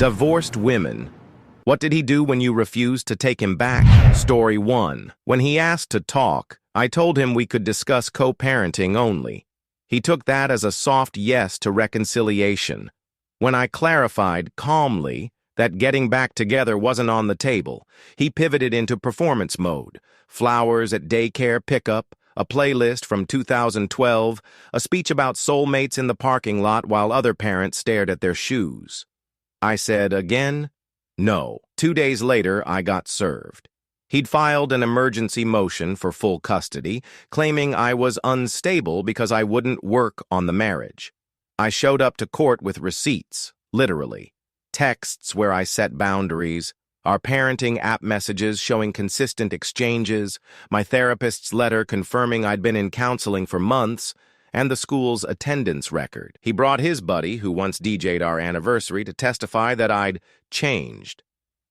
Divorced women. What did he do when you refused to take him back? Story 1. When he asked to talk, I told him we could discuss co-parenting only. He took that as a soft yes to reconciliation. When I clarified calmly that getting back together wasn't on the table, he pivoted into performance mode. Flowers at daycare pickup, a playlist from 2012, a speech about soulmates in the parking lot while other parents stared at their shoes. I said again, no. 2 days later, I got served. He'd filed an emergency motion for full custody, claiming I was unstable because I wouldn't work on the marriage. I showed up to court with receipts, literally. Texts where I set boundaries, our parenting app messages showing consistent exchanges, my therapist's letter confirming I'd been in counseling for months, and the school's attendance record. He brought his buddy, who once DJ'd our anniversary, to testify that I'd changed.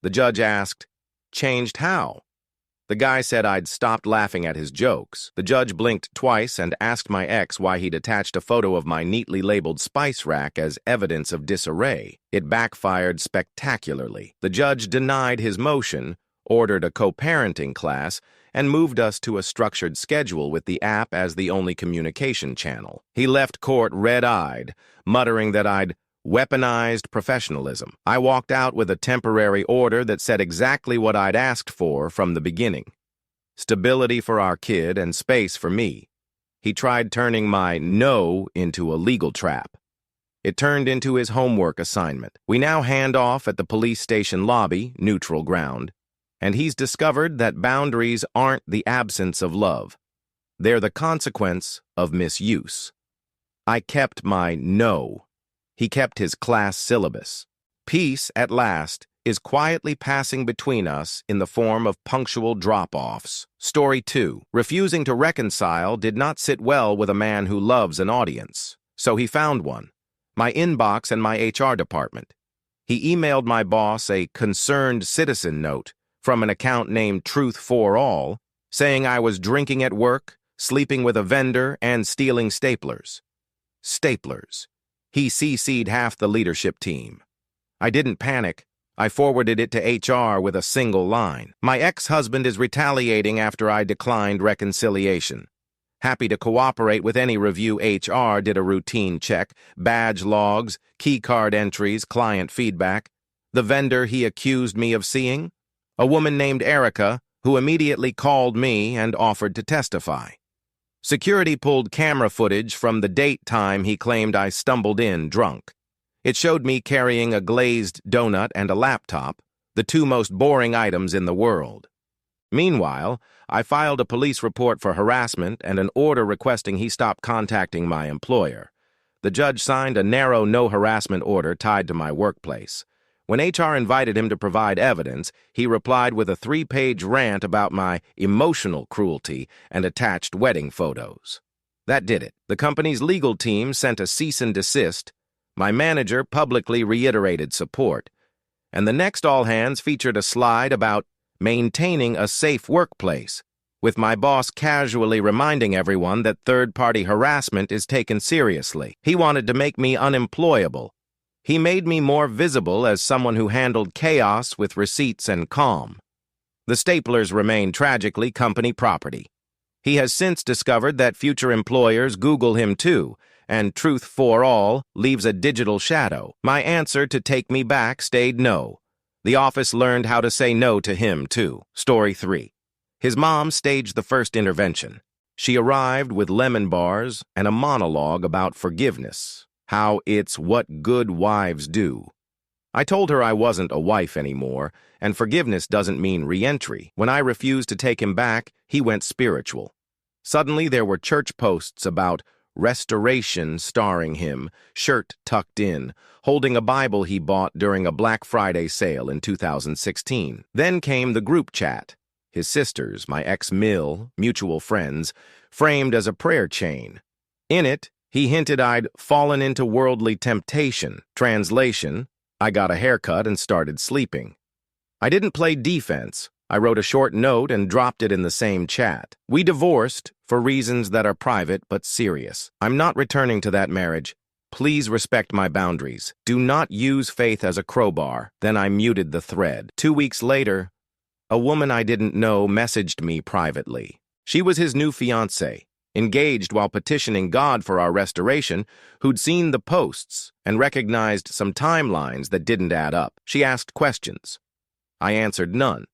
The judge asked, "Changed how?" The guy said I'd stopped laughing at his jokes. The judge blinked twice and asked my ex why he'd attached a photo of my neatly labeled spice rack as evidence of disarray. It backfired spectacularly. The judge denied his motion, ordered a co-parenting class, and moved us to a structured schedule with the app as the only communication channel. He left court red-eyed, muttering that I'd weaponized professionalism. I walked out with a temporary order that said exactly what I'd asked for from the beginning. Stability for our kid and space for me. He tried turning my no into a legal trap. It turned into his homework assignment. We now hand off at the police station lobby, neutral ground, and he's discovered that boundaries aren't the absence of love. They're the consequence of misuse. I kept my no. He kept his class syllabus. Peace, at last, is quietly passing between us in the form of punctual drop-offs. Story 2. Refusing to reconcile did not sit well with a man who loves an audience. So he found one. My inbox and my HR department. He emailed my boss a concerned citizen note from an account named Truth for All, saying I was drinking at work, sleeping with a vendor, and stealing staplers. Staplers. He CC'd half the leadership team. I didn't panic. I forwarded it to HR with a single line. My ex-husband is retaliating after I declined reconciliation. Happy to cooperate with any review. HR did a routine check, badge logs, keycard entries, client feedback. The vendor he accused me of seeing? A woman named Erica, who immediately called me and offered to testify. Security pulled camera footage from the date time he claimed I stumbled in drunk. It showed me carrying a glazed donut and a laptop, the two most boring items in the world. Meanwhile, I filed a police report for harassment and an order requesting he stop contacting my employer. The judge signed a narrow no-harassment order tied to my workplace. When HR invited him to provide evidence, he replied with a 3-page rant about my emotional cruelty and attached wedding photos. That did it. The company's legal team sent a cease and desist. My manager publicly reiterated support. And the next all-hands featured a slide about maintaining a safe workplace, with my boss casually reminding everyone that third-party harassment is taken seriously. He wanted to make me unemployable. He made me more visible as someone who handled chaos with receipts and calm. The staplers remain tragically company property. He has since discovered that future employers Google him too, and Truth for All leaves a digital shadow. My answer to take me back stayed no. The office learned how to say no to him too. Story 3. His mom staged the first intervention. She arrived with lemon bars and a monologue about forgiveness. How it's what good wives do. I told her I wasn't a wife anymore, and forgiveness doesn't mean re-entry. When I refused to take him back, he went spiritual. Suddenly there were church posts about restoration starring him, shirt tucked in, holding a Bible he bought during a Black Friday sale in 2016. Then came the group chat. His sisters, my ex-Mill, mutual friends, framed as a prayer chain. In it, he hinted I'd fallen into worldly temptation. Translation, I got a haircut and started sleeping. I didn't play defense. I wrote a short note and dropped it in the same chat. We divorced for reasons that are private but serious. I'm not returning to that marriage. Please respect my boundaries. Do not use faith as a crowbar. Then I muted the thread. 2 weeks later, a woman I didn't know messaged me privately. She was his new fiancée, engaged while petitioning God for our restoration, who'd seen the posts and recognized some timelines that didn't add up. She asked questions. I answered none.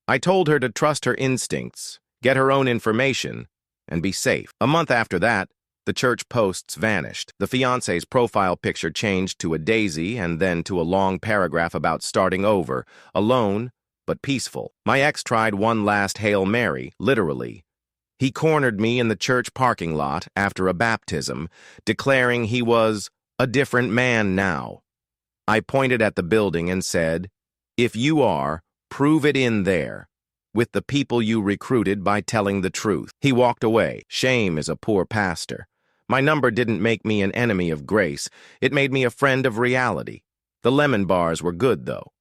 I told her to trust her instincts, get her own information, and be safe. A month after that, the church posts vanished. The fiancé's profile picture changed to a daisy and then to a long paragraph about starting over, alone but peaceful. My ex tried one last Hail Mary, literally. He cornered me in the church parking lot after a baptism, declaring he was a different man now. I pointed at the building and said, "If you are, prove it in there, with the people you recruited by telling the truth." He walked away. Shame is a poor pastor. My number didn't make me an enemy of grace. It made me a friend of reality. The lemon bars were good, though.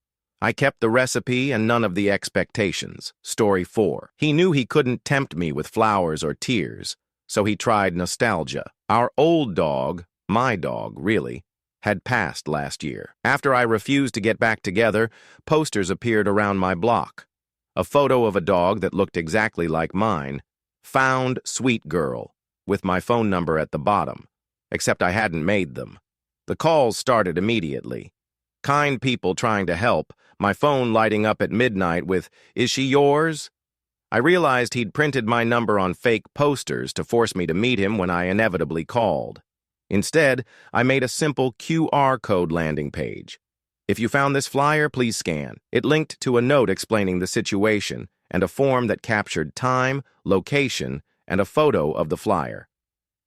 I kept the recipe and none of the expectations. Story 4. He knew he couldn't tempt me with flowers or tears, so he tried nostalgia. Our old dog, my dog, really, had passed last year. After I refused to get back together, posters appeared around my block. A photo of a dog that looked exactly like mine. Found sweet girl, with my phone number at the bottom, except I hadn't made them. The calls started immediately. Kind people trying to help, my phone lighting up at midnight with, "Is she yours?" I realized he'd printed my number on fake posters to force me to meet him when I inevitably called. Instead, I made a simple QR code landing page. "If you found this flyer, please scan." It linked to a note explaining the situation and a form that captured time, location, and a photo of the flyer.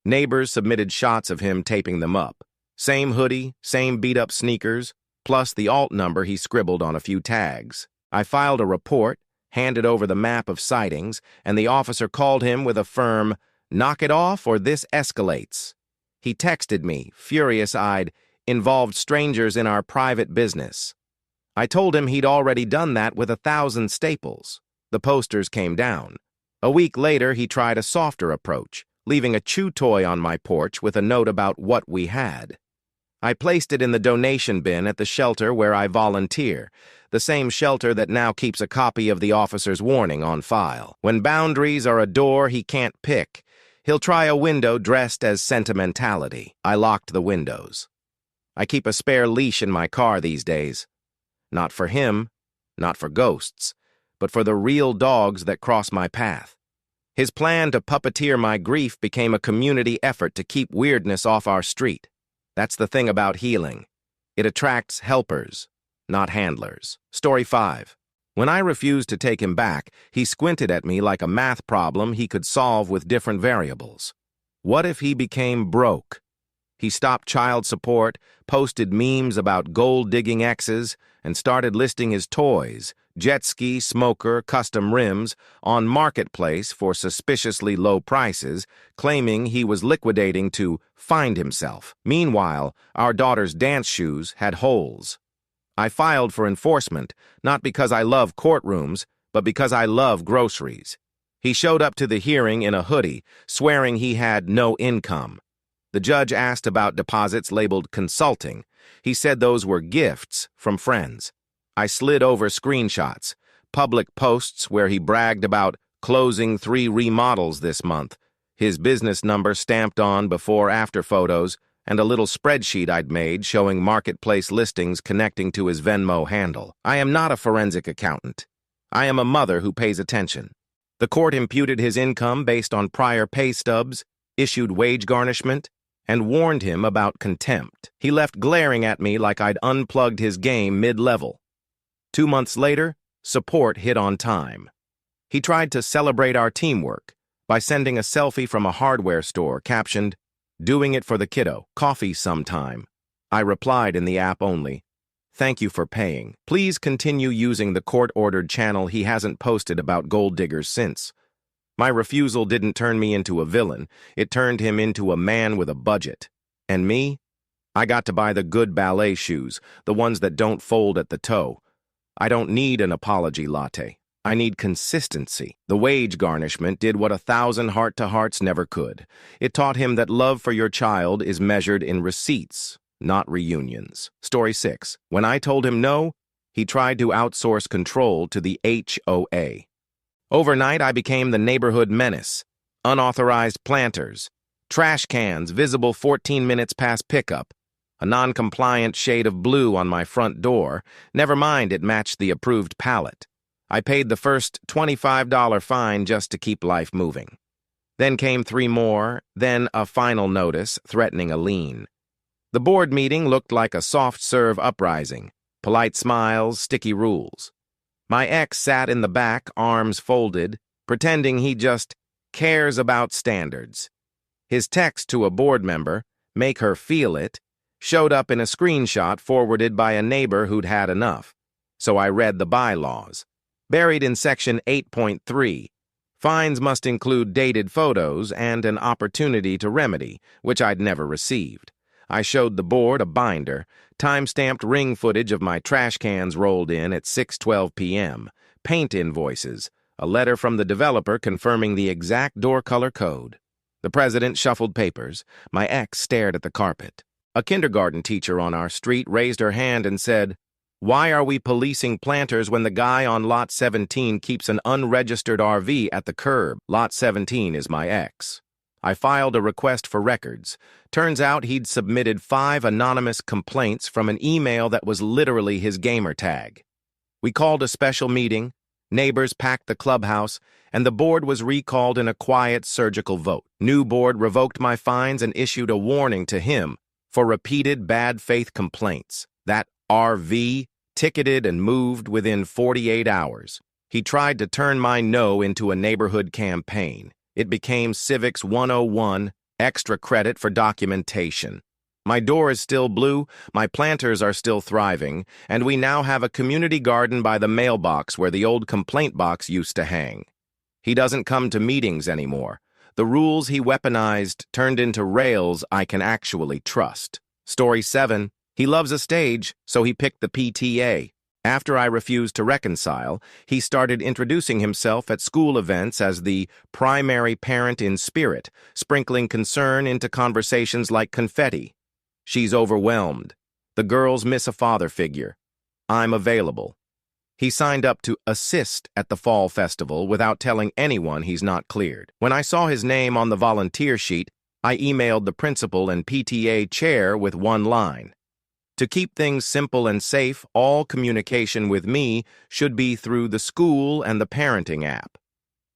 Neighbors submitted shots of him taping them up. Same hoodie, same beat-up sneakers, plus the alt number he scribbled on a few tags. I filed a report, handed over the map of sightings, and the officer called him with a firm, "Knock it off or this escalates." He texted me, furious-eyed, "Involved strangers in our private business." I told him he'd already done that with 1,000 staples. The posters came down. A week later, he tried a softer approach, leaving a chew toy on my porch with a note about what we had. I placed it in the donation bin at the shelter where I volunteer, the same shelter that now keeps a copy of the officer's warning on file. When boundaries are a door he can't pick, he'll try a window dressed as sentimentality. I locked the windows. I keep a spare leash in my car these days. Not for him, not for ghosts, but for the real dogs that cross my path. His plan to puppeteer my grief became a community effort to keep weirdness off our street. That's the thing about healing. It attracts helpers, not handlers. Story 5. When I refused to take him back, he squinted at me like a math problem he could solve with different variables. What if he became broke? He stopped child support, posted memes about gold-digging exes, and started listing his toys, jet ski, smoker, custom rims, on Marketplace for suspiciously low prices, claiming he was liquidating to find himself. Meanwhile, our daughter's dance shoes had holes. I filed for enforcement, not because I love courtrooms, but because I love groceries. He showed up to the hearing in a hoodie, swearing he had no income. The judge asked about deposits labeled consulting. He said those were gifts from friends. I slid over screenshots, public posts where he bragged about closing 3 remodels this month, his business number stamped on before-after photos, and a little spreadsheet I'd made showing Marketplace listings connecting to his Venmo handle. I am not a forensic accountant. I am a mother who pays attention. The court imputed his income based on prior pay stubs, issued wage garnishment, and warned him about contempt. He left glaring at me like I'd unplugged his game mid-level. 2 months later, support hit on time. He tried to celebrate our teamwork by sending a selfie from a hardware store captioned, "Doing it for the kiddo, coffee sometime." I replied in the app only, "Thank you for paying. Please continue using the court-ordered channel. He hasn't posted about gold diggers since." My refusal didn't turn me into a villain. It turned him into a man with a budget. And me? I got to buy the good ballet shoes, the ones that don't fold at the toe. I don't need an apology latte. I need consistency. The wage garnishment did what 1,000 heart-to-hearts never could. It taught him that love for your child is measured in receipts, not reunions. Story 6. When I told him no, he tried to outsource control to the HOA. Overnight, I became the neighborhood menace. Unauthorized planters, trash cans visible 14 minutes past pickup, a non-compliant shade of blue on my front door. Never mind, it matched the approved palette. I paid the first $25 fine just to keep life moving. Then came 3 more, then a final notice threatening a lien. The board meeting looked like a soft-serve uprising. Polite smiles, sticky rules. My ex sat in the back, arms folded, pretending he just cares about standards. His text to a board member, "Make her feel it," showed up in a screenshot forwarded by a neighbor who'd had enough. So I read the bylaws. Buried in Section 8.3, fines must include dated photos and an opportunity to remedy, which I'd never received. I showed the board a binder, time-stamped ring footage of my trash cans rolled in at 6:12 p.m., paint invoices, a letter from the developer confirming the exact door color code. The president shuffled papers. My ex stared at the carpet. A kindergarten teacher on our street raised her hand and said, "Why are we policing planters when the guy on Lot 17 keeps an unregistered RV at the curb?" Lot 17 is my ex. I filed a request for records. Turns out he'd submitted 5 anonymous complaints from an email that was literally his gamer tag. We called a special meeting, neighbors packed the clubhouse, and the board was recalled in a quiet surgical vote. New board revoked my fines and issued a warning to him for repeated bad faith complaints. That RV ticketed and moved within 48 hours. He tried to turn my no into a neighborhood campaign. It became Civics 101, extra credit for documentation. My door is still blue, my planters are still thriving, and we now have a community garden by the mailbox where the old complaint box used to hang. He doesn't come to meetings anymore. The rules he weaponized turned into rails I can actually trust. Story 7. He loves a stage, so he picked the PTA. After I refused to reconcile, he started introducing himself at school events as the primary parent in spirit, sprinkling concern into conversations like confetti. "She's overwhelmed. The girls miss a father figure. I'm available." He signed up to assist at the fall festival without telling anyone he's not cleared. When I saw his name on the volunteer sheet, I emailed the principal and PTA chair with one line. To keep things simple and safe, all communication with me should be through the school and the parenting app.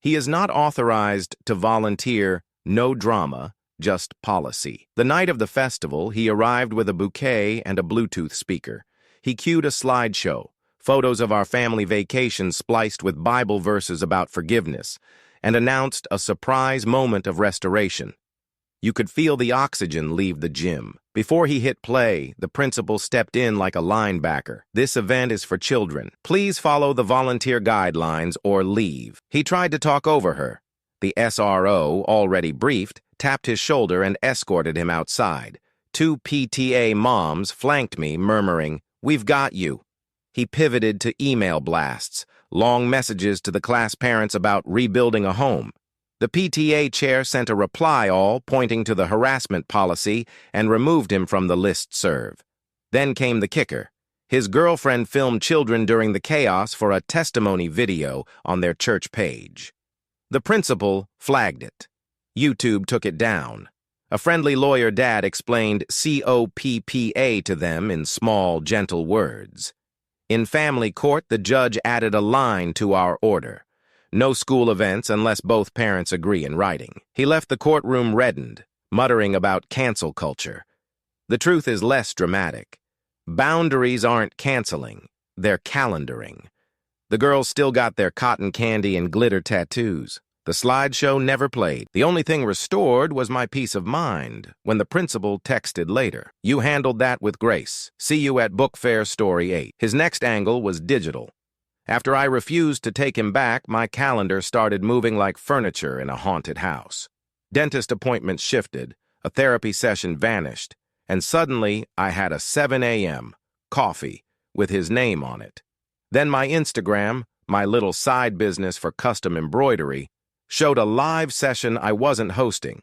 He is not authorized to volunteer, no drama, just policy. The night of the festival, he arrived with a bouquet and a Bluetooth speaker. He cued a slideshow, photos of our family vacation spliced with Bible verses about forgiveness, and announced a surprise moment of restoration. You could feel the oxygen leave the gym. Before he hit play, the principal stepped in like a linebacker. "This event is for children. Please follow the volunteer guidelines or leave." He tried to talk over her. The SRO, already briefed, tapped his shoulder and escorted him outside. 2 PTA moms flanked me, murmuring, "We've got you." He pivoted to email blasts, long messages to the class parents about rebuilding a home. The PTA chair sent a reply all pointing to the harassment policy and removed him from the listserv. Then came the kicker. His girlfriend filmed children during the chaos for a testimony video on their church page. The principal flagged it. YouTube took it down. A friendly lawyer dad explained COPPA to them in small, gentle words. In family court, the judge added a line to our order. No school events unless both parents agree in writing. He left the courtroom reddened, muttering about cancel culture. The truth is less dramatic. Boundaries aren't canceling, they're calendaring. The girls still got their cotton candy and glitter tattoos. The slideshow never played. The only thing restored was my peace of mind when the principal texted later. "You handled that with grace. See you at Book Fair Story 8. His next angle was digital. After I refused to take him back, my calendar started moving like furniture in a haunted house. Dentist appointments shifted, a therapy session vanished, and suddenly I had a 7 a.m. coffee with his name on it. Then my Instagram, my little side business for custom embroidery, showed a live session I wasn't hosting.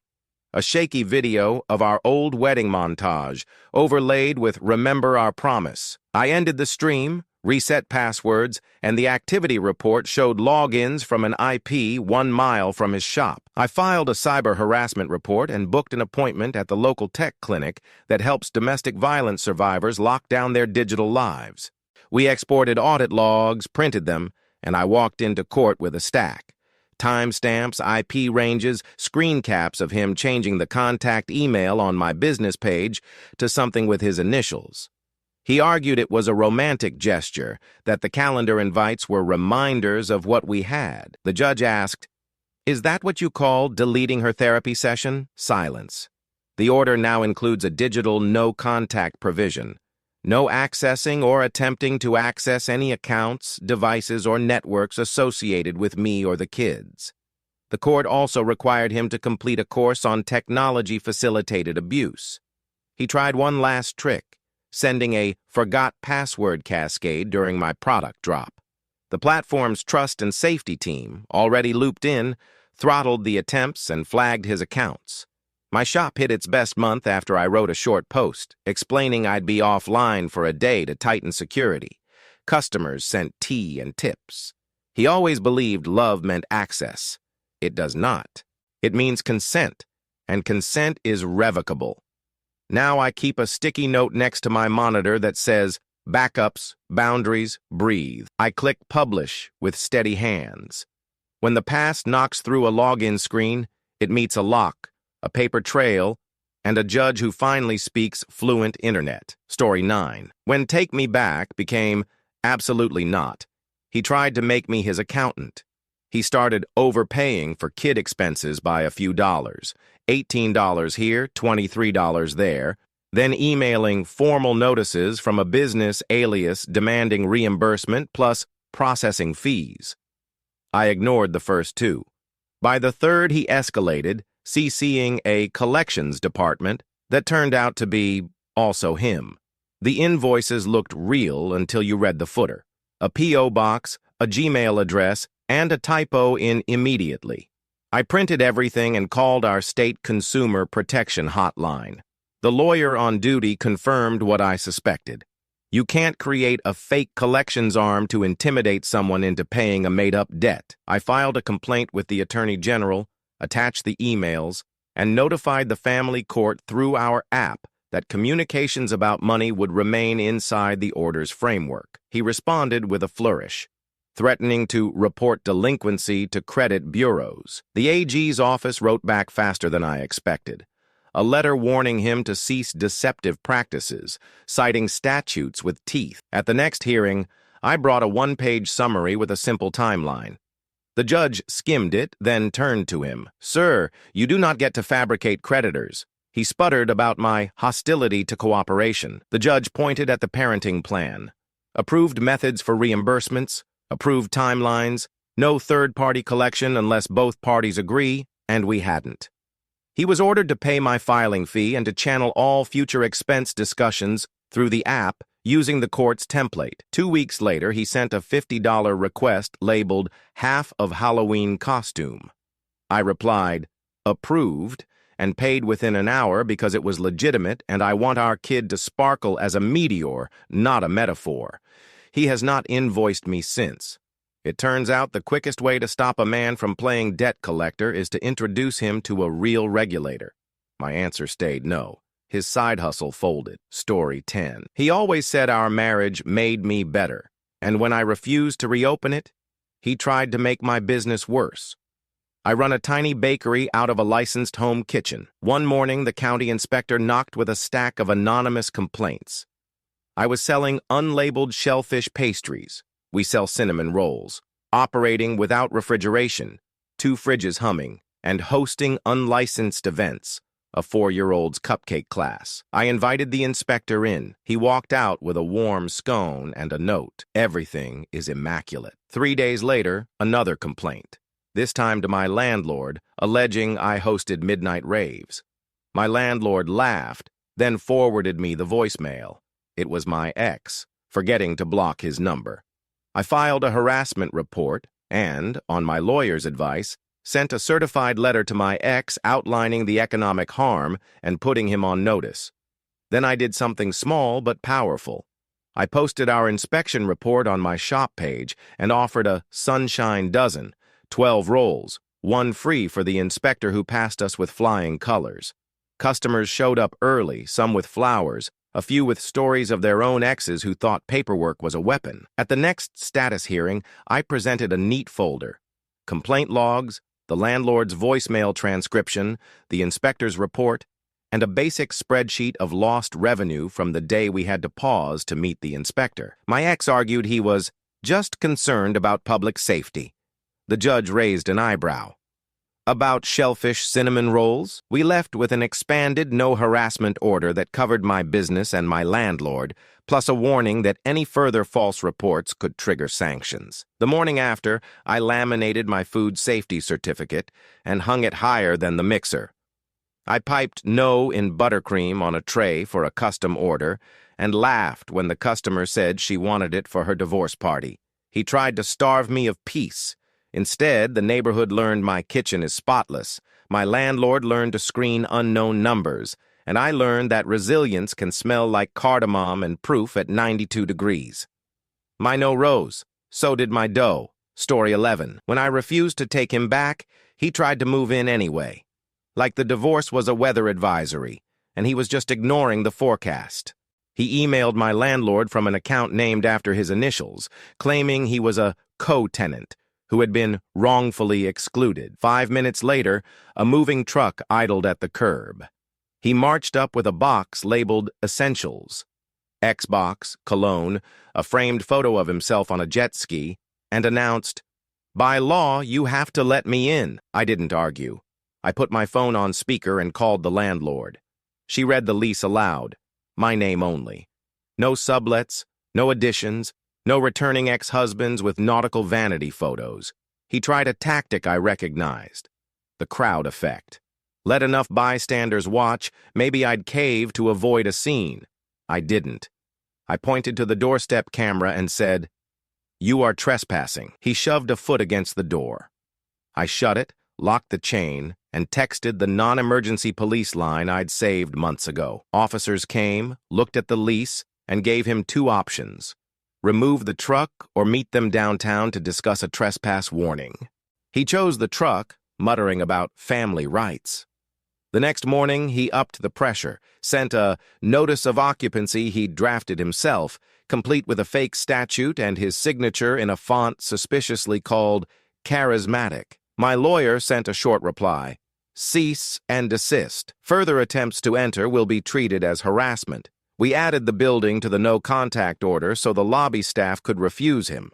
A shaky video of our old wedding montage, overlaid with "Remember Our Promise." I ended the stream, reset passwords, and the activity report showed logins from an IP 1 mile from his shop. I filed a cyber harassment report and booked an appointment at the local tech clinic that helps domestic violence survivors lock down their digital lives. We exported audit logs, printed them, and I walked into court with a stack. Timestamps, IP ranges, screen caps of him changing the contact email on my business page to something with his initials. He argued it was a romantic gesture, that the calendar invites were reminders of what we had. The judge asked, "Is that what you call deleting her therapy session?" Silence. The order now includes a digital no-contact provision. No accessing or attempting to access any accounts, devices, or networks associated with me or the kids. The court also required him to complete a course on technology-facilitated abuse. He tried one last trick, sending a forgot password cascade during my product drop. The platform's trust and safety team, already looped in, throttled the attempts and flagged his accounts. My shop hit its best month after I wrote a short post, explaining I'd be offline for a day to tighten security. Customers sent tea and tips. He always believed love meant access. It does not. It means consent, and consent is revocable. Now I keep a sticky note next to my monitor that says, "Backups, boundaries, breathe." I click publish with steady hands. When the past knocks through a login screen, it meets a lock, a paper trail, and a judge who finally speaks fluent internet. Story 9. When Take Me Back became absolutely not, he tried to make me his accountant. He started overpaying for kid expenses by a few dollars, $18 here, $23 there, then emailing formal notices from a business alias demanding reimbursement plus processing fees. I ignored the first two. By the third, he escalated, CCing a collections department that turned out to be also him. The invoices looked real until you read the footer. A P.O. box, a Gmail address, and a typo in immediately. I printed everything and called our state consumer protection hotline. The lawyer on duty confirmed what I suspected. You can't create a fake collections arm to intimidate someone into paying a made-up debt. I filed a complaint with the Attorney General, attached the emails, and notified the family court through our app that communications about money would remain inside the order's framework. He responded with a flourish, threatening to report delinquency to credit bureaus. The AG's office wrote back faster than I expected. A letter warning him to cease deceptive practices, citing statutes with teeth. At the next hearing, I brought a one-page summary with a simple timeline. The judge skimmed it, then turned to him. "Sir, you do not get to fabricate creditors." He sputtered about my hostility to cooperation. The judge pointed at the parenting plan. Approved methods for reimbursements, approved timelines, no third-party collection unless both parties agree, and we hadn't. He was ordered to pay my filing fee and to channel all future expense discussions through the app using the court's template. 2 weeks later, he sent a $50 request labeled half of Halloween costume. I replied, approved, and paid within an hour because it was legitimate and I want our kid to sparkle as a meteor, not a metaphor. He has not invoiced me since. It turns out the quickest way to stop a man from playing debt collector is to introduce him to a real regulator. My answer stayed no. His side hustle folded. Story 10. He always said our marriage made me better, and when I refused to reopen it, he tried to make my business worse. I run a tiny bakery out of a licensed home kitchen. One morning, the county inspector knocked with a stack of anonymous complaints. I was selling unlabeled shellfish pastries. We sell cinnamon rolls, operating without refrigeration, 2 fridges humming, and hosting unlicensed events. A 4-year-old's cupcake class. I invited the inspector in. He walked out with a warm scone and a note. Everything is immaculate. 3 days later, another complaint. This time to my landlord, alleging I hosted midnight raves. My landlord laughed, then forwarded me the voicemail. It was my ex, forgetting to block his number. I filed a harassment report and, on my lawyer's advice, sent a certified letter to my ex outlining the economic harm and putting him on notice. Then I did something small but powerful. I posted our inspection report on my shop page and offered a sunshine dozen, 12 rolls, one free for the inspector who passed us with flying colors. Customers showed up early, some with flowers, a few with stories of their own exes who thought paperwork was a weapon. At the next status hearing, I presented a neat folder: complaint logs, the landlord's voicemail transcription, the inspector's report, and a basic spreadsheet of lost revenue from the day we had to pause to meet the inspector. My ex argued he was just concerned about public safety. The judge raised an eyebrow. About shellfish cinnamon rolls, we left with an expanded no-harassment order that covered my business and my landlord, plus a warning that any further false reports could trigger sanctions. The morning after, I laminated my food safety certificate and hung it higher than the mixer. I piped no in buttercream on a tray for a custom order and laughed when the customer said she wanted it for her divorce party. He tried to starve me of peace. Instead, the neighborhood learned my kitchen is spotless, my landlord learned to screen unknown numbers, and I learned that resilience can smell like cardamom and proof at 92 degrees. My no rose. So did my dough. Story 11. When I refused to take him back, he tried to move in anyway. Like the divorce was a weather advisory, and he was just ignoring the forecast. He emailed my landlord from an account named after his initials, claiming he was a co-tenant who had been wrongfully excluded. 5 minutes later, a moving truck idled at the curb. He marched up with a box labeled Essentials. Xbox, cologne, a framed photo of himself on a jet ski, and announced, "By law, you have to let me in." I didn't argue. I put my phone on speaker and called the landlord. She read the lease aloud, my name only. No sublets, no additions, no returning ex-husbands with nautical vanity photos. He tried a tactic I recognized: the crowd effect. Let enough bystanders watch, maybe I'd cave to avoid a scene. I didn't. I pointed to the doorstep camera and said, "You are trespassing." He shoved a foot against the door. I shut it, locked the chain, and texted the non-emergency police line I'd saved months ago. Officers came, looked at the lease, and gave him two options: remove the truck or meet them downtown to discuss a trespass warning. He chose the truck, muttering about family rights. The next morning, he upped the pressure, sent a notice of occupancy he'd drafted himself, complete with a fake statute and his signature in a font suspiciously called charismatic. My lawyer sent a short reply: cease and desist. Further attempts to enter will be treated as harassment. We added the building to the no-contact order so the lobby staff could refuse him.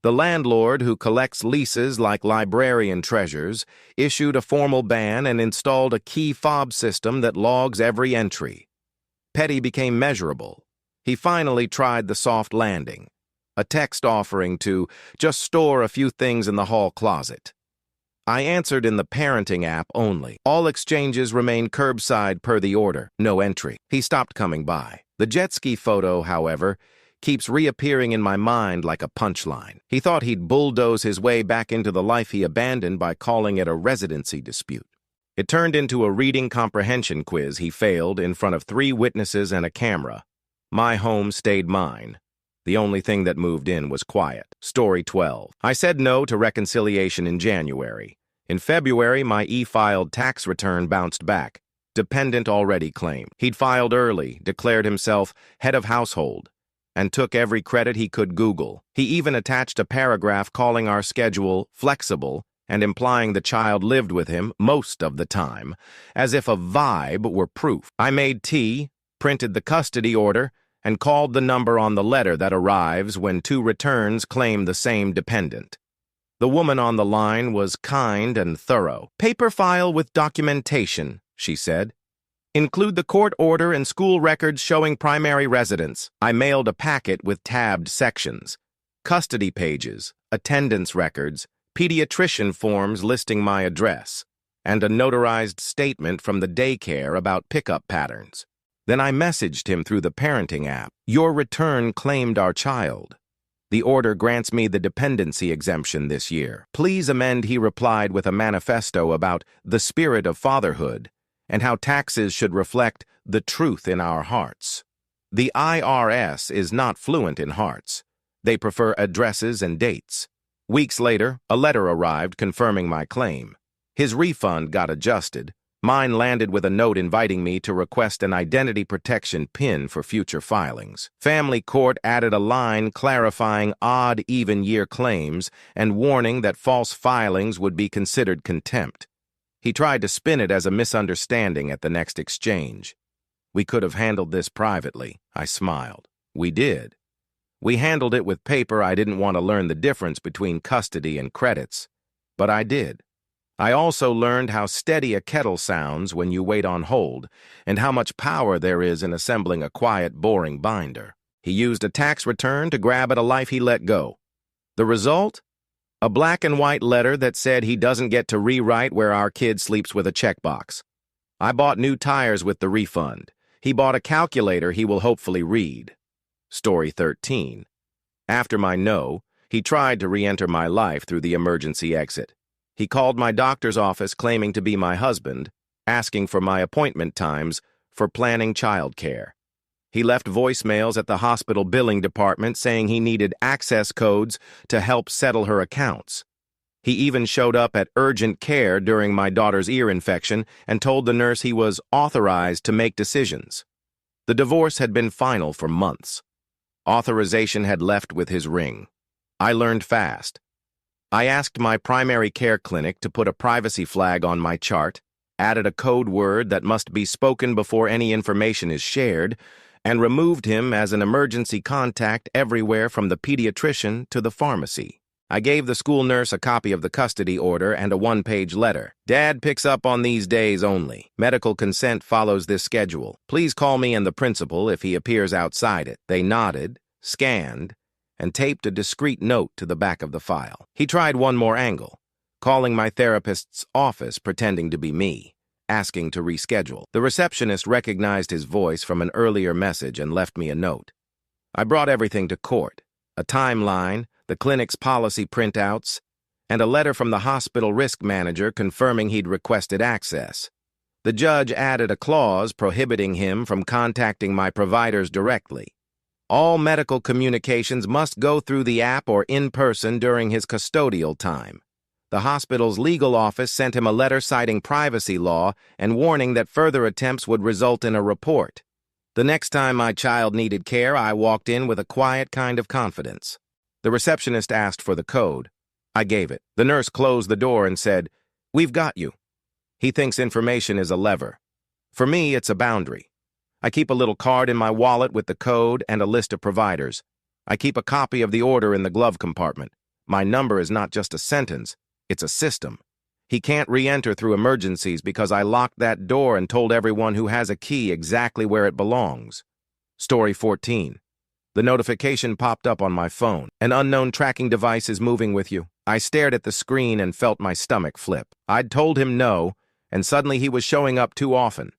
The landlord, who collects leases like librarian treasures, issued a formal ban and installed a key fob system that logs every entry. Petty became measurable. He finally tried the soft landing, a text offering to just store a few things in the hall closet. I answered in the parenting app only. All exchanges remained curbside per the order, no entry. He stopped coming by. The jet ski photo, however, keeps reappearing in my mind like a punchline. He thought he'd bulldoze his way back into the life he abandoned by calling it a residency dispute. It turned into a reading comprehension quiz he failed in front of 3 witnesses and a camera. My home stayed mine. The only thing that moved in was quiet. Story 12. I said no to reconciliation in January. In February, my e-filed tax return bounced back. Dependent already claimed. He'd filed early, declared himself head of household, and took every credit he could Google. He even attached a paragraph calling our schedule flexible and implying the child lived with him most of the time, as if a vibe were proof. I made tea, printed the custody order, and called the number on the letter that arrives when 2 returns claim the same dependent. The woman on the line was kind and thorough. "Paper file with documentation," she said. "Include the court order and school records showing primary residence." I mailed a packet with tabbed sections: custody pages, attendance records, pediatrician forms listing my address, and a notarized statement from the daycare about pickup patterns. Then I messaged him through the parenting app: "Your return claimed our child." The order grants me the dependency exemption this year. Please amend, he replied with a manifesto about the spirit of fatherhood and how taxes should reflect the truth in our hearts. The IRS is not fluent in hearts. They prefer addresses and dates. Weeks later, a letter arrived confirming my claim. His refund got adjusted. Mine landed with a note inviting me to request an identity protection PIN for future filings. Family Court added a line clarifying odd even-year claims and warning that false filings would be considered contempt. He tried to spin it as a misunderstanding at the next exchange. We could have handled this privately, I smiled. We did. We handled it with paper. I didn't want to learn the difference between custody and credits, but I did. I also learned how steady a kettle sounds when you wait on hold, and how much power there is in assembling a quiet, boring binder. He used a tax return to grab at a life he let go. The result? A black and white letter that said he doesn't get to rewrite where our kid sleeps with a checkbox. I bought new tires with the refund. He bought a calculator he will hopefully read. Story 13. After my no, he tried to re-enter my life through the emergency exit. He called my doctor's office claiming to be my husband, asking for my appointment times for planning childcare. He left voicemails at the hospital billing department saying he needed access codes to help settle her accounts. He even showed up at urgent care during my daughter's ear infection and told the nurse he was authorized to make decisions. The divorce had been final for months. Authorization had left with his ring. I learned fast. I asked my primary care clinic to put a privacy flag on my chart, added a code word that must be spoken before any information is shared, and removed him as an emergency contact everywhere from the pediatrician to the pharmacy. I gave the school nurse a copy of the custody order and a one-page letter. Dad picks up on these days only. Medical consent follows this schedule. Please call me and the principal if he appears outside it. They nodded, scanned, and taped a discreet note to the back of the file. He tried one more angle, calling my therapist's office pretending to be me, asking to reschedule. The receptionist recognized his voice from an earlier message and left me a note. I brought everything to court, a timeline, the clinic's policy printouts, and a letter from the hospital risk manager confirming he'd requested access. The judge added a clause prohibiting him from contacting my providers directly. All medical communications must go through the app or in person during his custodial time. The hospital's legal office sent him a letter citing privacy law and warning that further attempts would result in a report. The next time my child needed care, I walked in with a quiet kind of confidence. The receptionist asked for the code. I gave it. The nurse closed the door and said, "We've got you." He thinks information is a lever. For me, it's a boundary. I keep a little card in my wallet with the code and a list of providers. I keep a copy of the order in the glove compartment. My number is not just a sentence, it's a system. He can't re-enter through emergencies because I locked that door and told everyone who has a key exactly where it belongs. Story 14. The notification popped up on my phone. An unknown tracking device is moving with you. I stared at the screen and felt my stomach flip. I'd told him no, and suddenly he was showing up too often.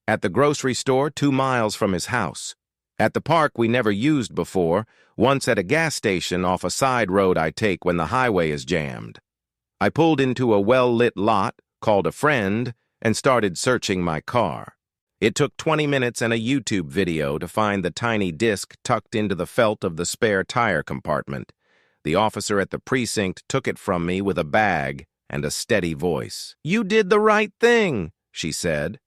At the grocery store 2 miles from his house. At the park we never used before, once at a gas station off a side road I take when the highway is jammed. I pulled into a well-lit lot, called a friend, and started searching my car. It took 20 minutes and a YouTube video to find the tiny disc tucked into the felt of the spare tire compartment. The officer at the precinct took it from me with a bag and a steady voice. "You did the right thing," she said.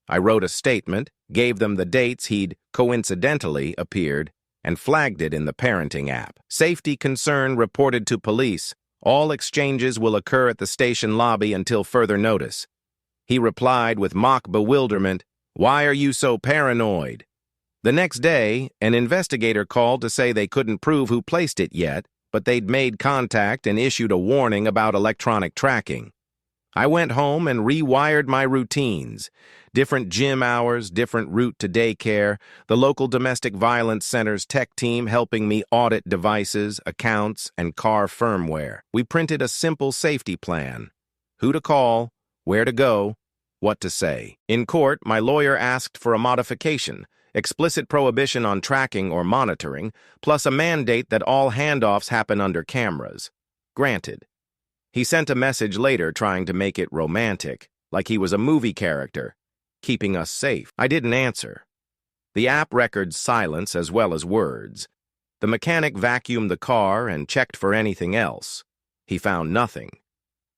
I wrote a statement, gave them the dates he'd coincidentally appeared, and flagged it in the parenting app. Safety concern reported to police. All exchanges will occur at the station lobby until further notice. He replied with mock bewilderment, "Why are you so paranoid?" The next day, an investigator called to say they couldn't prove who placed it yet, but they'd made contact and issued a warning about electronic tracking. I went home and rewired my routines. Different gym hours, different route to daycare, the local domestic violence center's tech team helping me audit devices, accounts, and car firmware. We printed a simple safety plan. Who to call, where to go, what to say. In court, my lawyer asked for a modification, explicit prohibition on tracking or monitoring, plus a mandate that all handoffs happen under cameras. Granted. He sent a message later trying to make it romantic, like he was a movie character, keeping us safe. I didn't answer. The app records silence as well as words. The mechanic vacuumed the car and checked for anything else. He found nothing.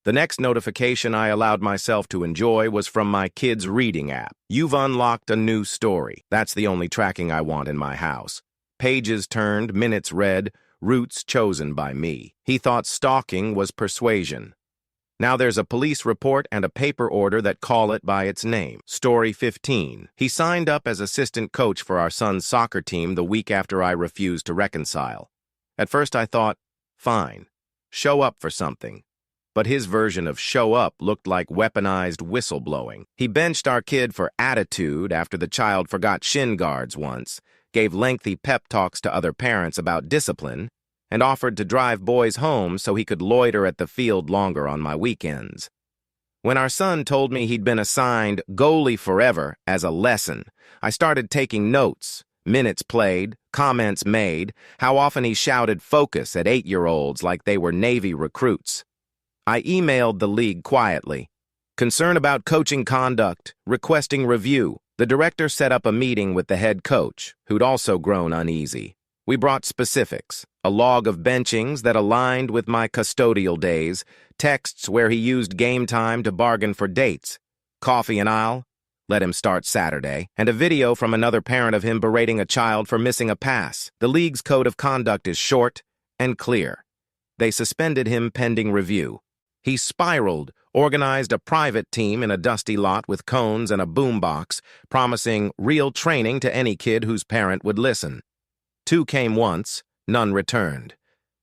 The next notification I allowed myself to enjoy was from my kid's reading app. You've unlocked a new story. That's the only tracking I want in my house. Pages turned, minutes read, routes chosen by me. He thought stalking was persuasion. Now there's a police report and a paper order that call it by its name. Story 15. He signed up as assistant coach for our son's soccer team the week after I refused to reconcile. At first I thought, fine, show up for something. But his version of show up looked like weaponized whistleblowing. He benched our kid for attitude after the child forgot shin guards once, gave lengthy pep talks to other parents about discipline, and offered to drive boys home so he could loiter at the field longer on my weekends. When our son told me he'd been assigned goalie forever as a lesson, I started taking notes, minutes played, comments made, how often he shouted focus at 8-year-olds like they were Navy recruits. I emailed the league quietly. Concern about coaching conduct, requesting review. The director set up a meeting with the head coach, who'd also grown uneasy. We brought specifics, a log of benchings that aligned with my custodial days, texts where he used game time to bargain for dates, coffee and I'll let him start Saturday, and a video from another parent of him berating a child for missing a pass. The league's code of conduct is short and clear. They suspended him pending review. He spiraled, organized a private team in a dusty lot with cones and a boombox, promising real training to any kid whose parent would listen. 2 came once, none returned.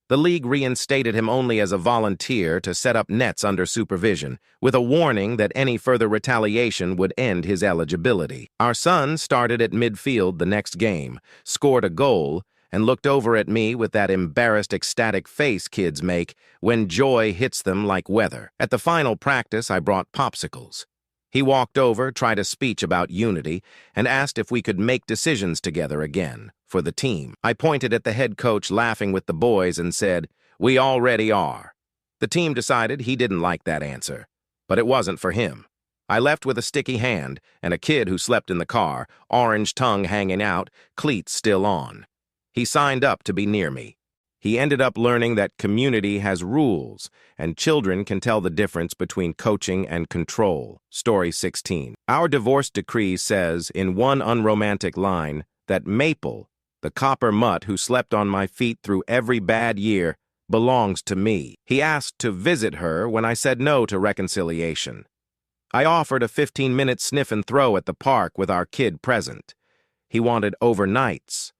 The league reinstated him only as a volunteer to set up nets under supervision, with a warning that any further retaliation would end his eligibility. Our son started at midfield the next game, scored a goal, and looked over at me with that embarrassed, ecstatic face kids make when joy hits them like weather. At the final practice, I brought popsicles. He walked over, tried a speech about unity, and asked if we could make decisions together again, for the team. I pointed at the head coach laughing with the boys and said, "We already are." The team decided he didn't like that answer, but it wasn't for him. I left with a sticky hand and a kid who slept in the car, orange tongue hanging out, cleats still on. He signed up to be near me. He ended up learning that community has rules, and children can tell the difference between coaching and control. Story 16. Our divorce decree says, in one unromantic line, that Maple, the copper mutt who slept on my feet through every bad year, belongs to me. He asked to visit her when I said no to reconciliation. I offered a 15-minute sniff and throw at the park with our kid present. He wanted overnights.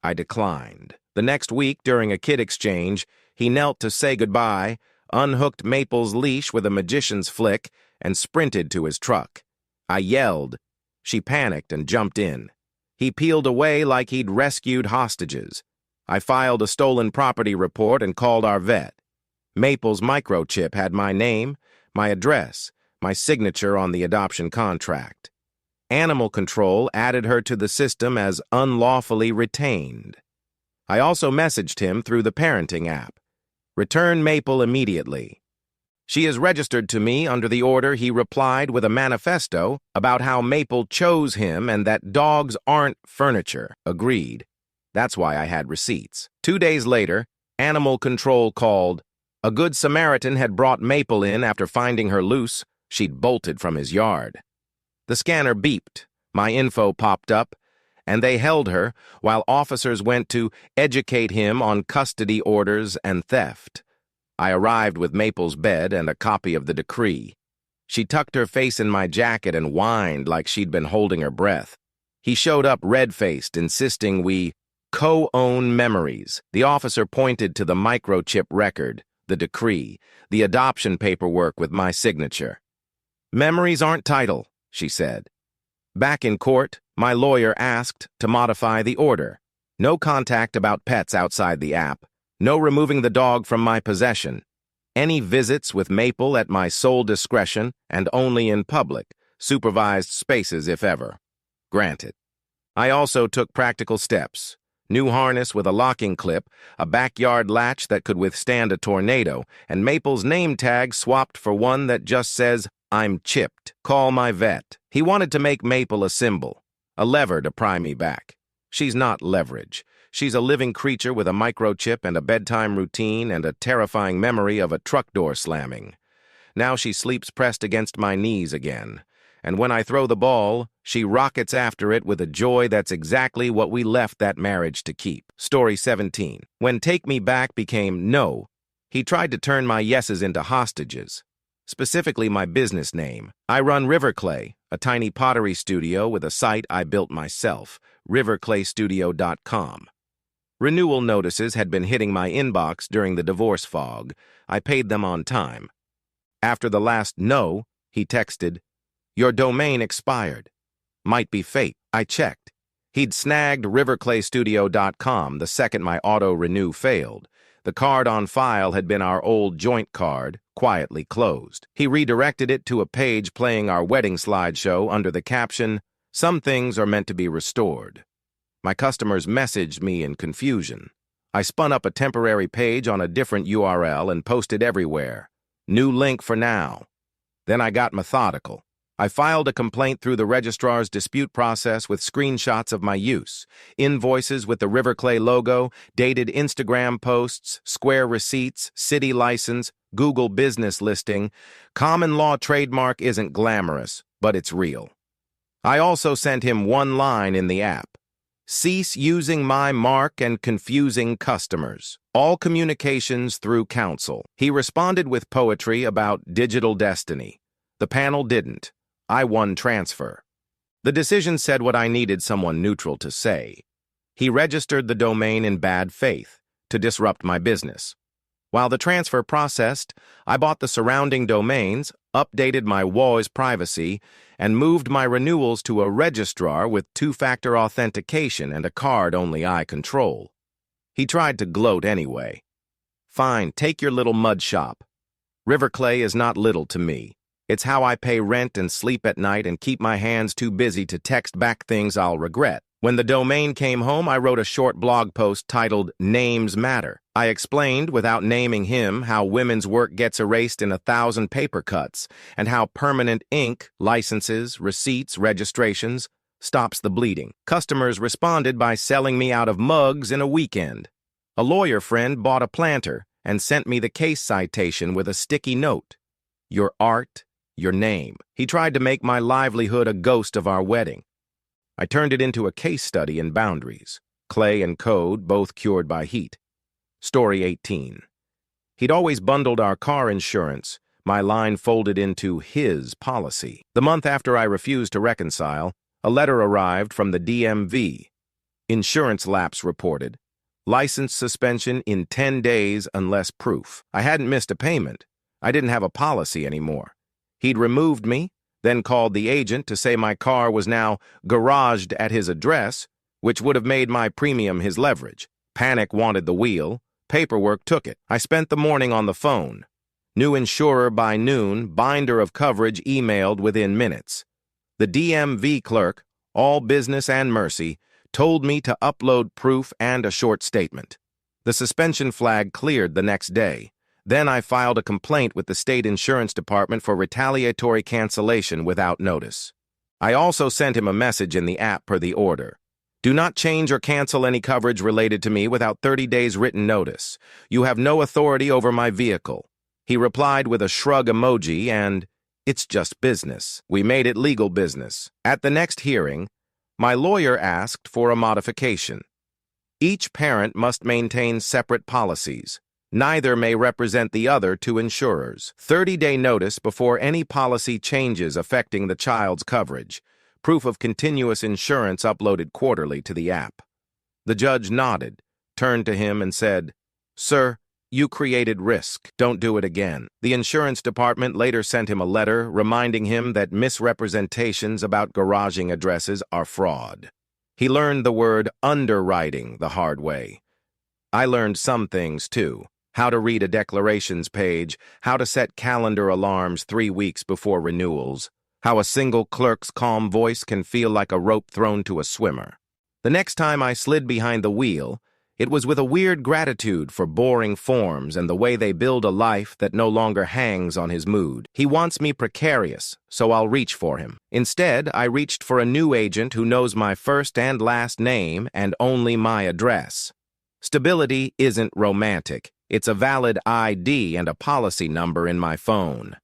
I declined. The next week, during a kid exchange, he knelt to say goodbye, unhooked Maple's leash with a magician's flick, and sprinted to his truck. I yelled. She panicked and jumped in. He peeled away like he'd rescued hostages. I filed a stolen property report and called our vet. Maple's microchip had my name, my address, my signature on the adoption contract. Animal Control added her to the system as unlawfully retained. I also messaged him through the parenting app. Return Maple immediately. She is registered to me under the order. He replied with a manifesto about how Maple chose him and that dogs aren't furniture. Agreed. That's why I had receipts. 2 days later, Animal Control called. A good Samaritan had brought Maple in after finding her loose. She'd bolted from his yard. The scanner beeped, my info popped up, and they held her while officers went to educate him on custody orders and theft. I arrived with Maple's bed and a copy of the decree. She tucked her face in my jacket and whined like she'd been holding her breath. He showed up red-faced, insisting we co-own memories. The officer pointed to the microchip record, the decree, the adoption paperwork with my signature. Memories aren't title, she said. Back in court, my lawyer asked to modify the order. No contact about pets outside the app. No removing the dog from my possession. Any visits with Maple at my sole discretion and only in public, supervised spaces if ever. Granted. I also took practical steps. New harness with a locking clip, a backyard latch that could withstand a tornado, and Maple's name tag swapped for one that just says, "I'm chipped. Call my vet." He wanted to make Maple a symbol, a lever to pry me back. She's not leverage. She's a living creature with a microchip and a bedtime routine and a terrifying memory of a truck door slamming. Now she sleeps pressed against my knees again. And when I throw the ball, she rockets after it with a joy that's exactly what we left that marriage to keep. Story 17. When Take Me Back became No, he tried to turn my yeses into hostages. Specifically my business name. I run Riverclay, a tiny pottery studio with a site I built myself, riverclaystudio.com. Renewal notices had been hitting my inbox during the divorce fog. I paid them on time. After the last no, he texted, "Your domain expired. Might be fate." I checked. He'd snagged riverclaystudio.com the second my auto-renew failed. The card on file had been our old joint card, quietly closed. He redirected it to a page playing our wedding slideshow under the caption, "Some things are meant to be restored." My customers messaged me in confusion. I spun up a temporary page on a different URL and posted everywhere. New link for now. Then I got methodical. I filed a complaint through the registrar's dispute process with screenshots of my use, invoices with the Riverclay logo, dated Instagram posts, Square receipts, city license, Google business listing. Common law trademark isn't glamorous, but it's real. I also sent him one line in the app. "Cease using my mark and confusing customers. All communications through counsel." He responded with poetry about digital destiny. The panel didn't. I won transfer. The decision said what I needed someone neutral to say. He registered the domain in bad faith, to disrupt my business. While the transfer processed, I bought the surrounding domains, updated my WOS privacy, and moved my renewals to a registrar with two-factor authentication and a card only I control. He tried to gloat anyway. Fine, take your little mud shop. Riverclay is not little to me. It's how I pay rent and sleep at night and keep my hands too busy to text back things I'll regret. When the domain came home, I wrote a short blog post titled "Names Matter." I explained, without naming him, how women's work gets erased in 1,000 paper cuts and how permanent ink, licenses, receipts, registrations, stops the bleeding. Customers responded by selling me out of mugs in a weekend. A lawyer friend bought a planter and sent me the case citation with a sticky note. "Your art, your name." He tried to make my livelihood a ghost of our wedding. I turned it into a case study in boundaries. Clay and code, both cured by heat. Story 18. He'd always bundled our car insurance, my line folded into his policy. The month after I refused to reconcile, a letter arrived from the DMV. Insurance lapse reported. License suspension in 10 days unless proof. I hadn't missed a payment. I didn't have a policy anymore. He'd removed me, then called the agent to say my car was now garaged at his address, which would have made my premium his leverage. Panic wanted the wheel. Paperwork took it. I spent the morning on the phone. New insurer by noon, binder of coverage emailed within minutes. The DMV clerk, all business and mercy, told me to upload proof and a short statement. The suspension flag cleared the next day. Then I filed a complaint with the state insurance department for retaliatory cancellation without notice. I also sent him a message in the app per the order. "Do not change or cancel any coverage related to me without 30 days written notice. You have no authority over my vehicle." He replied with a shrug emoji and, "It's just business." We made it legal business. At the next hearing, my lawyer asked for a modification. Each parent must maintain separate policies. Neither may represent the other to insurers. 30-day notice before any policy changes affecting the child's coverage. Proof of continuous insurance uploaded quarterly to the app. The judge nodded, turned to him and said, "Sir, you created risk. Don't do it again." The insurance department later sent him a letter reminding him that misrepresentations about garaging addresses are fraud. He learned the word underwriting the hard way. I learned some things too. How to read a declarations page, how to set calendar alarms 3 weeks before renewals, how a single clerk's calm voice can feel like a rope thrown to a swimmer. The next time I slid behind the wheel, it was with a weird gratitude for boring forms and the way they build a life that no longer hangs on his mood. He wants me precarious, so I'll reach for him. Instead, I reached for a new agent who knows my first and last name and only my address. Stability isn't romantic. It's a valid ID and a policy number in my phone.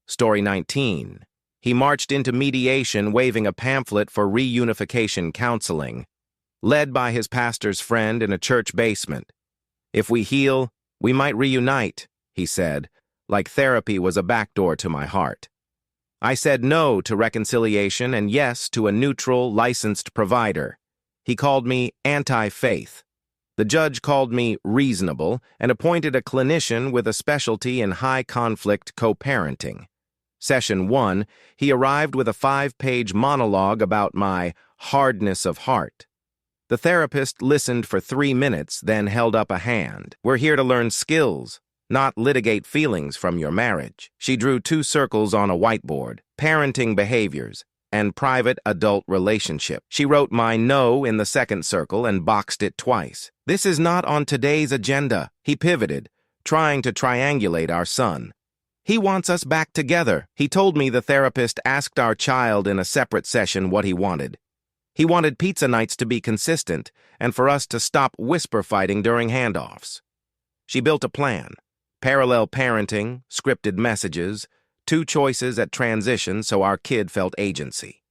Story 19. He marched into mediation waving a pamphlet for reunification counseling, led by his pastor's friend in a church basement. If we heal, we might reunite, he said, like therapy was a backdoor to my heart. I said no to reconciliation and yes to a neutral, licensed provider. He called me anti-faith. The judge called me reasonable and appointed a clinician with a specialty in high-conflict co-parenting. Session 1, he arrived with a 5-page monologue about my hardness of heart. The therapist listened for 3 minutes, then held up a hand. We're here to learn skills, not litigate feelings from your marriage. She drew 2 circles on a whiteboard, parenting behaviors, and private adult relationship. She wrote my no in the second circle and boxed it twice. This is not on today's agenda. He pivoted, trying to triangulate our son. He wants us back together. He told me the therapist asked our child in a separate session what he wanted. He wanted pizza nights to be consistent and for us to stop whisper fighting during handoffs. She built a plan. Parallel parenting, scripted messages, 2 choices at transition so our kid felt agency.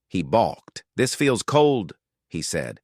He balked. This feels cold, he said.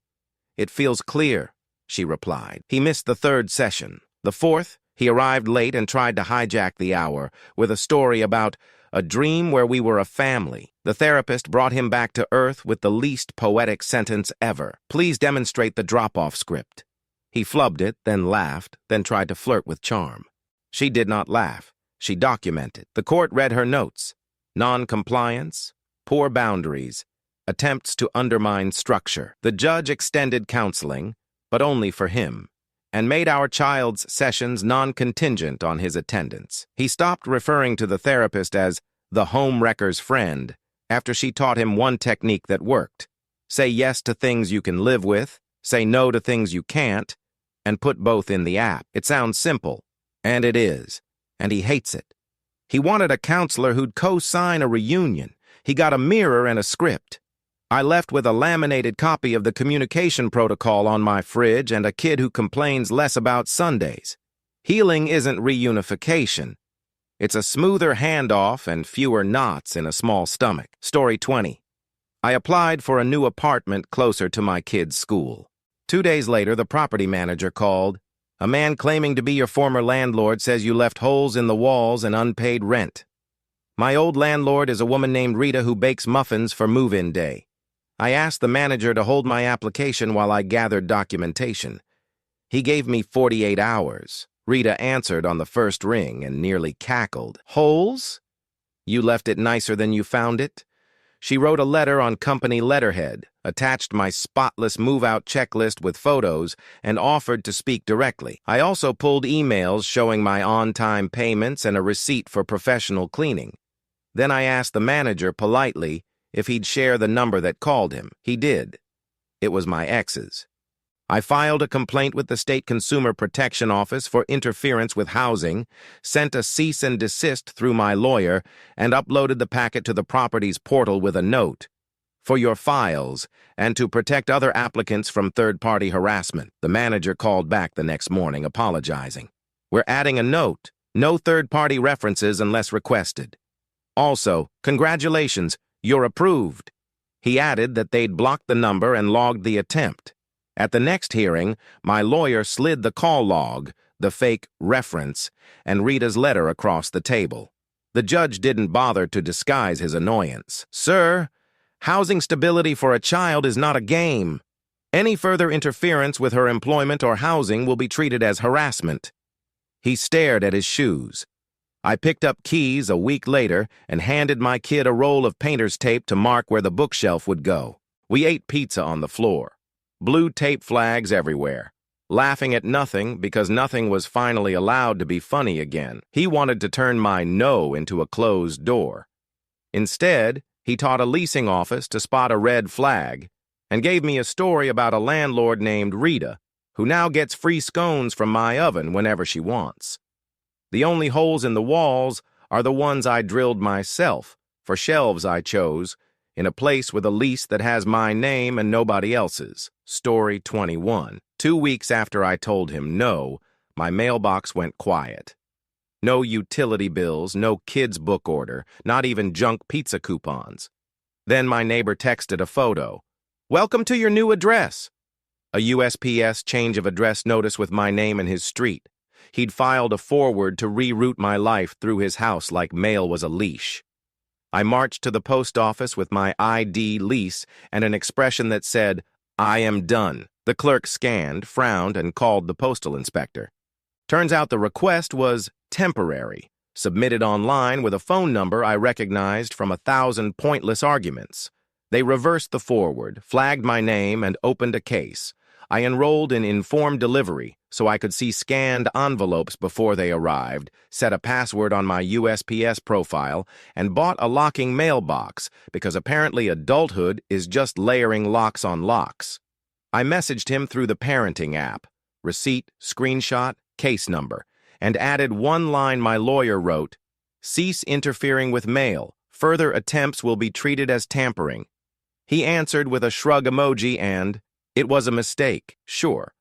It feels clear, she replied. He missed the 3rd session. The 4th, he arrived late and tried to hijack the hour with a story about a dream where we were a family. The therapist brought him back to earth with the least poetic sentence ever. Please demonstrate the drop-off script. He flubbed it, then laughed, then tried to flirt with charm. She did not laugh. She documented. The court read her notes. Non-compliance, poor boundaries, attempts to undermine structure. The judge extended counseling, but only for him, and made our child's sessions non-contingent on his attendance. He stopped referring to the therapist as the home wrecker's friend after she taught him one technique that worked. Say yes to things you can live with, say no to things you can't, and put both in the app. It sounds simple, and it is, and he hates it. He wanted a counselor who'd co-sign a reunion. He got a mirror and a script. I left with a laminated copy of the communication protocol on my fridge and a kid who complains less about Sundays. Healing isn't reunification. It's a smoother handoff and fewer knots in a small stomach. Story 20. I applied for a new apartment closer to my kid's school. 2 days later, the property manager called. A man claiming to be your former landlord says you left holes in the walls and unpaid rent. My old landlord is a woman named Rita who bakes muffins for move-in day. I asked the manager to hold my application while I gathered documentation. He gave me 48 hours. Rita answered on the first ring and nearly cackled. Holes? You left it nicer than you found it? She wrote a letter on company letterhead, attached my spotless move-out checklist with photos, and offered to speak directly. I also pulled emails showing my on-time payments and a receipt for professional cleaning. Then I asked the manager politely if he'd share the number that called him. He did. It was my ex's. I filed a complaint with the State Consumer Protection Office for interference with housing, sent a cease and desist through my lawyer, and uploaded the packet to the property's portal with a note. For your files, and to protect other applicants from third-party harassment. The manager called back the next morning apologizing. We're adding a note. No third-party references unless requested. Also, congratulations, you're approved. He added that they'd blocked the number and logged the attempt. At the next hearing, my lawyer slid the call log, the fake reference, and Rita's letter across the table. The judge didn't bother to disguise his annoyance. Sir, housing stability for a child is not a game. Any further interference with her employment or housing will be treated as harassment. He stared at his shoes. I picked up keys a week later and handed my kid a roll of painter's tape to mark where the bookshelf would go. We ate pizza on the floor. Blue tape flags everywhere. Laughing at nothing because nothing was finally allowed to be funny again. He wanted to turn my no into a closed door. Instead, he taught a leasing office to spot a red flag and gave me a story about a landlord named Rita, who now gets free scones from my oven whenever she wants. The only holes in the walls are the ones I drilled myself for shelves I chose in a place with a lease that has my name and nobody else's. Story 21. 2 weeks after I told him no, my mailbox went quiet. No utility bills, no kids' book order, not even junk pizza coupons. Then my neighbor texted a photo. "Welcome to your new address." A USPS change of address notice with my name and his street. He'd filed a forward to reroute my life through his house like mail was a leash. I marched to the post office with my ID lease and an expression that said, "I am done." The clerk scanned, frowned, and called the postal inspector. Turns out the request was temporary, submitted online with a phone number I recognized from 1,000 pointless arguments. They reversed the forward, flagged my name, and opened a case. I enrolled in informed delivery so I could see scanned envelopes before they arrived, set a password on my USPS profile, and bought a locking mailbox because apparently adulthood is just layering locks on locks. I messaged him through the parenting app, receipt, screenshot, case number, and added one line my lawyer wrote, "Cease interfering with mail. Further attempts will be treated as tampering." He answered with a shrug emoji and, "It was a mistake, sure."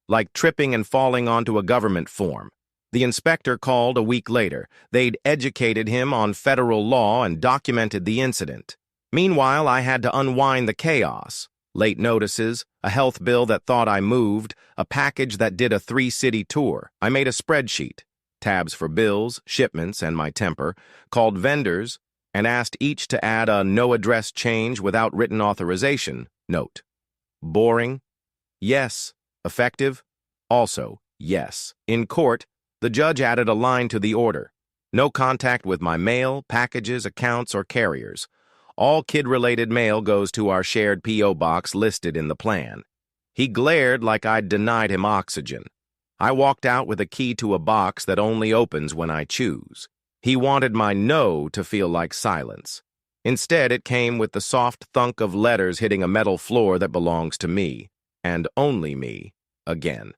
Like tripping and falling onto a government form. The inspector called a week later. They'd educated him on federal law and documented the incident. Meanwhile, I had to unwind the chaos. Late notices, a health bill that thought I moved, a package that did a 3-city tour. I made a spreadsheet, tabs for bills, shipments, and my temper, called vendors, and asked each to add a no-address change without written authorization note. Boring? Yes. Effective? Also, yes. In court, the judge added a line to the order. No contact with my mail, packages, accounts, or carriers. All kid-related mail goes to our shared P.O. box listed in the plan. He glared like I'd denied him oxygen. I walked out with a key to a box that only opens when I choose. He wanted my no to feel like silence. Instead, it came with the soft thunk of letters hitting a metal floor that belongs to me, and only me, again.